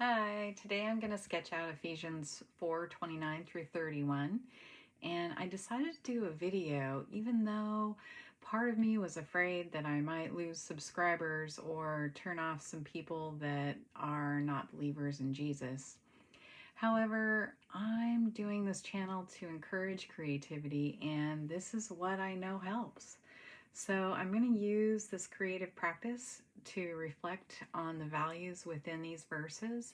Hi, today I'm going to sketch out Ephesians 4:29 through 31, and I decided to do a video even though part of me was afraid that I might lose subscribers or turn off some people that are not believers in Jesus. However, I'm doing this channel to encourage creativity, and this is what I know helps. So I'm going to use this creative practice to reflect on the values within these verses,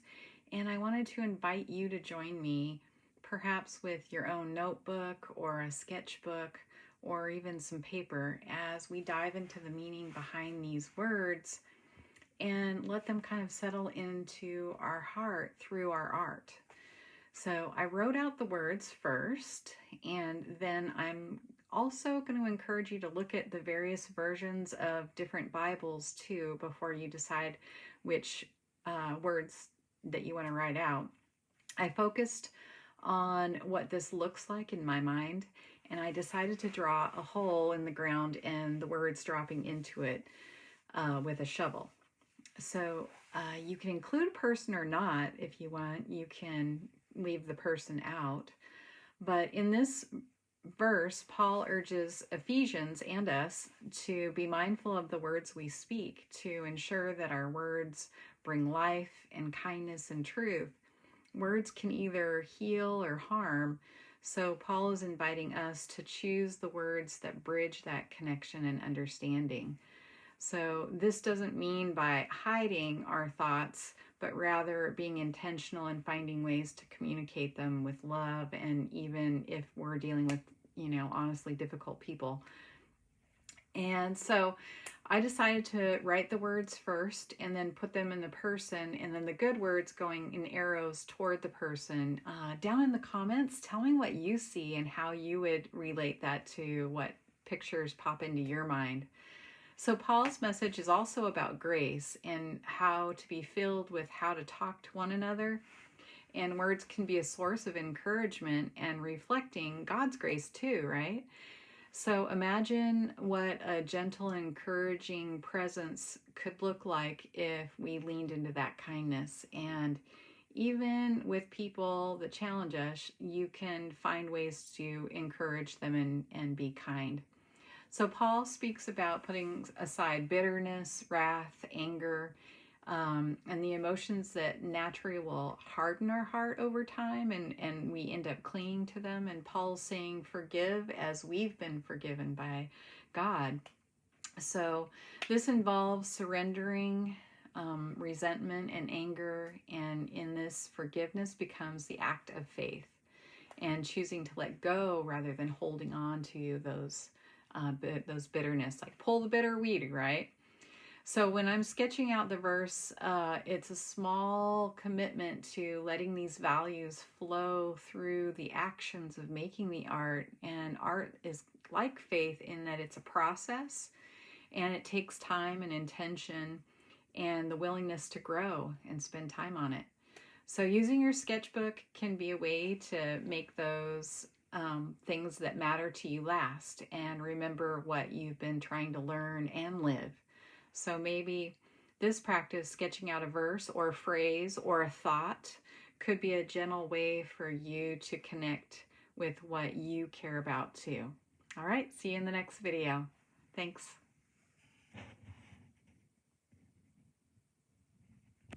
and I wanted to invite you to join me, perhaps with your own notebook or a sketchbook or even some paper, as we dive into the meaning behind these words and let them kind of settle into our heart through our art. So I wrote out the words first, and then I'm also going to encourage you to look at the various versions of different Bibles too before you decide which words that you want to write out. I focused on what this looks like in my mind, and I decided to draw a hole in the ground and the words dropping into it with a shovel. So you can include a person or not if you want. You can leave the person out. But in this verse, Paul urges Ephesians and us to be mindful of the words we speak, to ensure that our words bring life and kindness and truth. Words can either heal or harm, so Paul is inviting us to choose the words that bridge that connection and understanding. So this doesn't mean by hiding our thoughts, but rather being intentional and finding ways to communicate them with love, and even if we're dealing with, honestly difficult people. And so I decided to write the words first and then put them in the person, and then the good words going in arrows toward the person. Down in the comments, tell me what you see and how you would relate that to what pictures pop into your mind. So Paul's message is also about grace and how to be filled with how to talk to one another. And words can be a source of encouragement and reflecting God's grace too, right? So imagine what a gentle, encouraging presence could look like if we leaned into that kindness. And even with people that challenge us, you can find ways to encourage them and be kind. So Paul speaks about putting aside bitterness, wrath, anger, and the emotions that naturally will harden our heart over time, and we end up clinging to them. And Paul's saying, forgive as we've been forgiven by God. So this involves surrendering resentment and anger, and in this, forgiveness becomes the act of faith and choosing to let go rather than holding on to those bitterness, like pull the bitter weed, right? So when I'm sketching out the verse, it's a small commitment to letting these values flow through the actions of making the art. And art is like faith in that it's a process, and it takes time and intention and the willingness to grow and spend time on it. So using your sketchbook can be a way to make those things that matter to you last, and remember what you've been trying to learn and live. So maybe this practice, sketching out a verse or a phrase or a thought, could be a gentle way for you to connect with what you care about too. All right, see you in the next video. Thanks.